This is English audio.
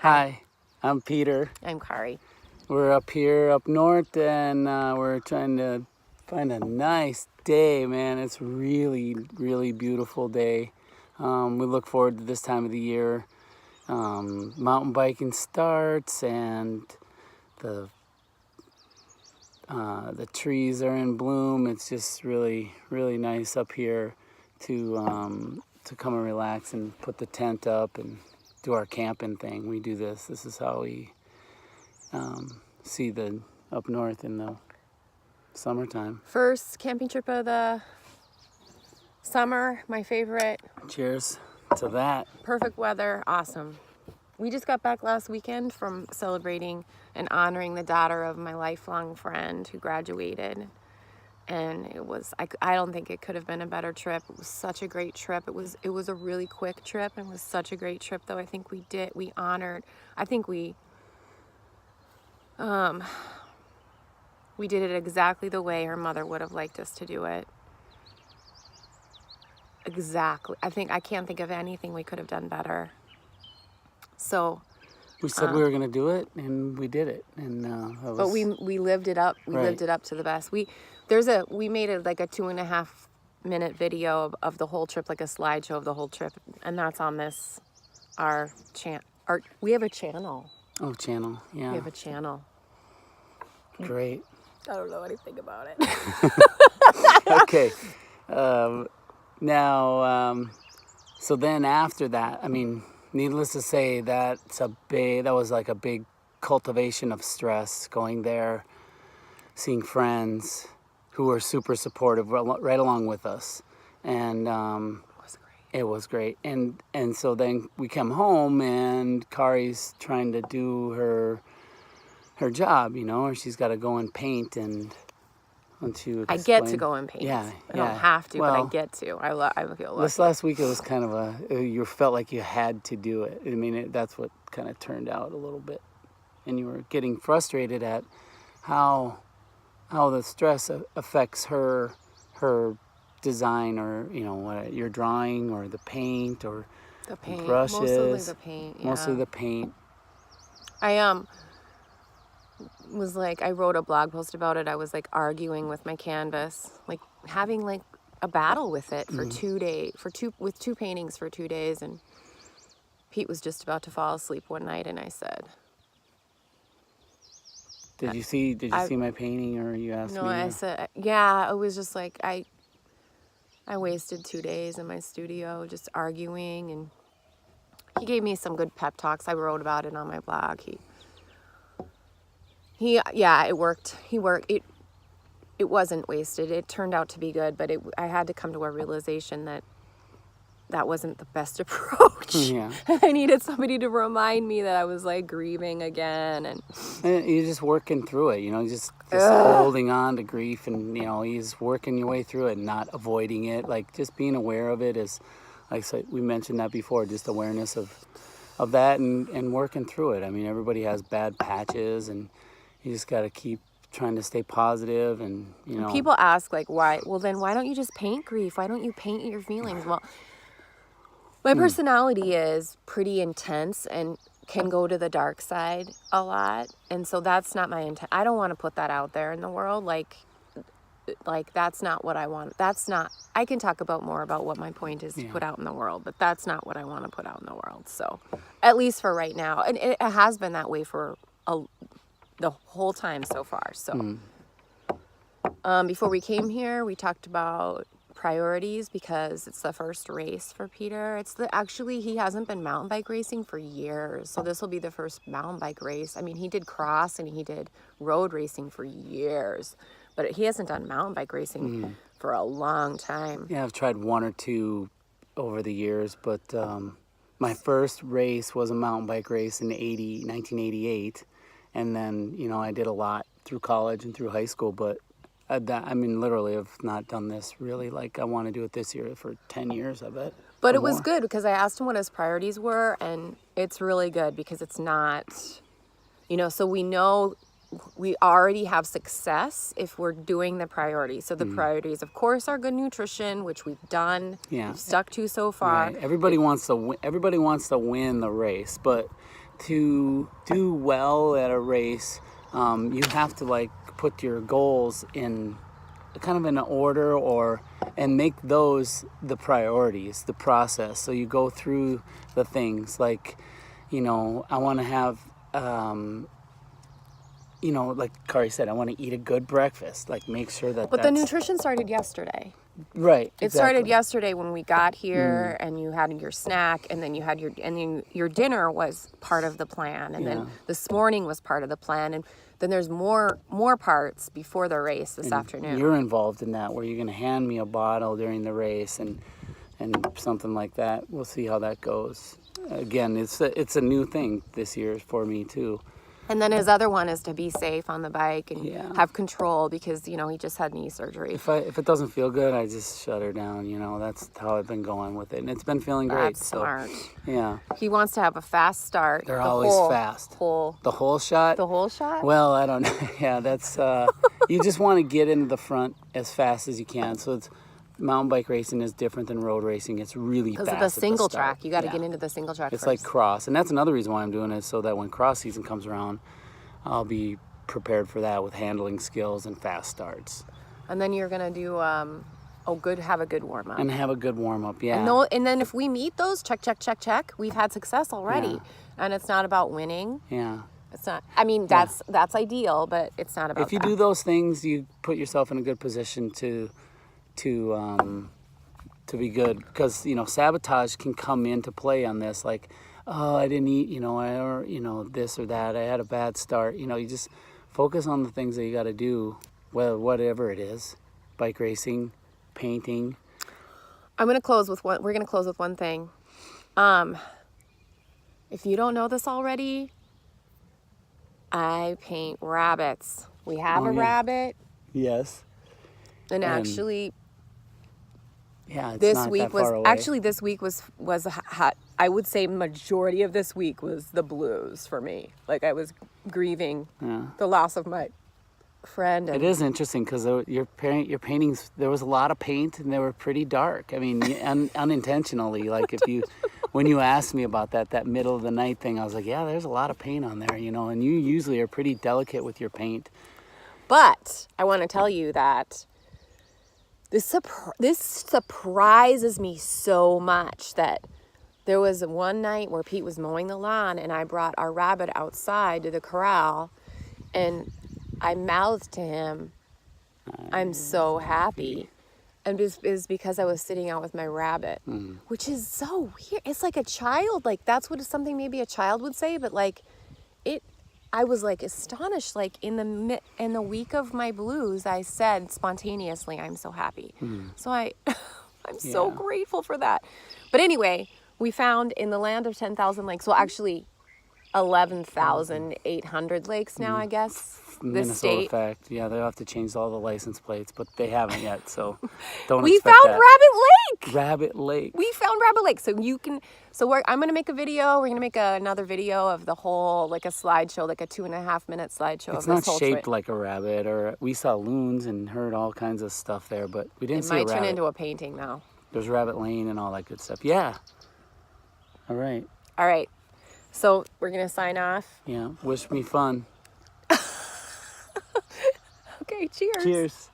Hi, I'm Peter. I'm Kari. We're up here up north and we're trying to find a nice day, man. It's really, really beautiful day. We look forward to this time of the year. Mountain biking starts and the trees are in bloom. It's just really, really nice up here to come and relax and put the tent up and do our camping thing. We do this. This is how we see the up north in the summertime. First camping trip of the summer, my favorite. Cheers to that. Perfect weather, awesome. We just got back last weekend from celebrating and honoring the daughter of my lifelong friend who graduated. And it was, I don't think it could have been a better trip. It was such a great trip. It was a really quick trip and was such a great trip though. I think we did it exactly the way her mother would have liked us to do it. Exactly. I can't think of anything we could have done better. So we said we were going to do it, and we did it. And but we lived it up. We lived it up to the best. We made it like a 2.5-minute video of the whole trip, like a slideshow of the whole trip, and that's on this we have a channel. Oh, channel, yeah. We have a channel. Great. I don't know anything about it. Okay. So then after that, I mean, needless to say, that was like a big cultivation of stress, going there, seeing friends who were super supportive right along with us. And it was great. And so then we come home and Kari's trying to do her job, or she's got to go and paint. And once you explain, I get to go and paint. Yeah, I don't have to, but I get to. I feel lucky. This last week it was kind of you felt like you had to do it. I mean, that's what kind of turned out a little bit. And you were getting frustrated at how the stress affects her design, or your drawing, or the paint, or the paint, brushes. Mostly the paint. Yeah. Mostly the paint. I wrote a blog post about it. I was like arguing with my canvas, like having like a battle with it for 2 days, with two paintings for 2 days. And Pete was just about to fall asleep one night, and I said, Did you see my painting, or you asked me? No, I said, yeah, it was just like, I wasted 2 days in my studio just arguing, and he gave me some good pep talks. I wrote about it on my blog. It worked. It wasn't wasted. It turned out to be good, but I had to come to a realization that wasn't the best approach. Yeah. I needed somebody to remind me that I was like grieving again, and you're just working through it, just holding on to grief, and you're just working your way through it, not avoiding it. Like, just being aware of it is, like we mentioned that before, just awareness of that and working through it. I mean, everybody has bad patches, and you just got to keep trying to stay positive. And people ask like, why? Well, then why don't you just paint grief? Why don't you paint your feelings? Well, my personality is pretty intense and can go to the dark side a lot, and so that's not my intent. I don't want to put that out there in the world. Like that's not what I want. I can talk more about what my point is to put out in the world, but that's not what I want to put out in the world. So, at least for right now, and it has been that way for the whole time so far. So, before we came here, we talked about priorities, because it's the first race for Peter. He hasn't been mountain bike racing for years, so this will be the first mountain bike race. I mean, he did cross and he did road racing for years, but he hasn't done mountain bike racing for a long time. Yeah, I've tried one or two over the years, but my first race was a mountain bike race in 1988, and then I did a lot through college and through high school, but literally I've not done this really like I want to do it this year for 10 years, I bet. But it was good, because I asked him what his priorities were, and it's really good because it's not, so we know we already have success if we're doing the priorities. So the priorities, of course, are good nutrition, which we've done. Yeah. We've stuck to so far. Right. Everybody wants to win the race, but to do well at a race, you have to like put your goals in kind of in an order, and make those the priorities, the process. So you go through the things like, I want to have, like Kari said, I want to eat a good breakfast. Like make sure that. But the nutrition started yesterday. Right. It started yesterday when we got here, and you had your snack, and then you had your dinner was part of the plan, and then this morning was part of the plan, and then there's more parts before the race this afternoon. You're involved in that, where you're going to hand me a bottle during the race and something like that. We'll see how that goes. Again, it's a new thing this year for me too. And then his other one is to be safe on the bike and Yeah. have control, because he just had knee surgery. If it doesn't feel good, I just shut her down. That's how I've been going with it, and it's been feeling great. That's smart. Yeah. He wants to have a fast start. They're always fast. The whole shot. The whole shot. Well, I don't know. Yeah, that's you just want to get into the front as fast as you can. So it's mountain bike racing is different than road racing. It's really fast. Because of the single start. track, you got to get into the single track. It's first. like cross, and that's another reason why I'm doing it, so that when cross season comes around, I'll be prepared for that with handling skills and fast starts. And then you're gonna do have a good warm up. And have a good warm up, yeah. And then if we meet those, check. We've had success already, Yeah. and it's not about winning. Yeah. It's not. I mean, that's ideal, but it's not about. If you do those things, you put yourself in a good position to be good, because sabotage can come into play on this, like, oh, I didn't eat, or this or that, I had a bad start. You just focus on the things that you got to do, whatever it is, bike racing, painting. We're gonna close with one thing. If you don't know this already, I paint rabbits. We have a rabbit, Yes. and actually. Yeah, it's This not week that far away. this week was hot. I would say majority of this week was the blues for me. Like I was grieving the loss of my friend. It is interesting because your paintings, there was a lot of paint and they were pretty dark. I mean, unintentionally. Like when you asked me about that middle of the night thing, I was like, yeah, there's a lot of paint on there, and you usually are pretty delicate with your paint. But I want to tell you that this surprises me so much that there was one night where Pete was mowing the lawn and I brought our rabbit outside to the corral and I mouthed to him, I'm so happy. And it was because I was sitting out with my rabbit, which is so weird. It's like a child, like that's something maybe a child would say, but like I was like astonished, like in the week of my blues, I said spontaneously, I'm so happy. So I'm so grateful for that. But anyway, we found in the land of 10,000 lakes, well actually 11,800 lakes now, I guess. This Minnesota state. fact. Yeah, they'll have to change all the license plates, but they haven't yet, so don't We expect found that. Rabbit Lake. Rabbit Lake. We found Rabbit Lake. I'm going to make a video. We're going to make another video of the whole, like a slideshow, like a 2.5 minute slideshow It's of not this whole shaped trip. like a rabbit, or we saw loons and heard all kinds of stuff there, but we didn't It see a might turn rabbit. into a painting now. There's Rabbit Lane and all that good stuff. Yeah. All right. All right. So we're going to sign off. Yeah. Wish me fun. Okay, cheers. Cheers.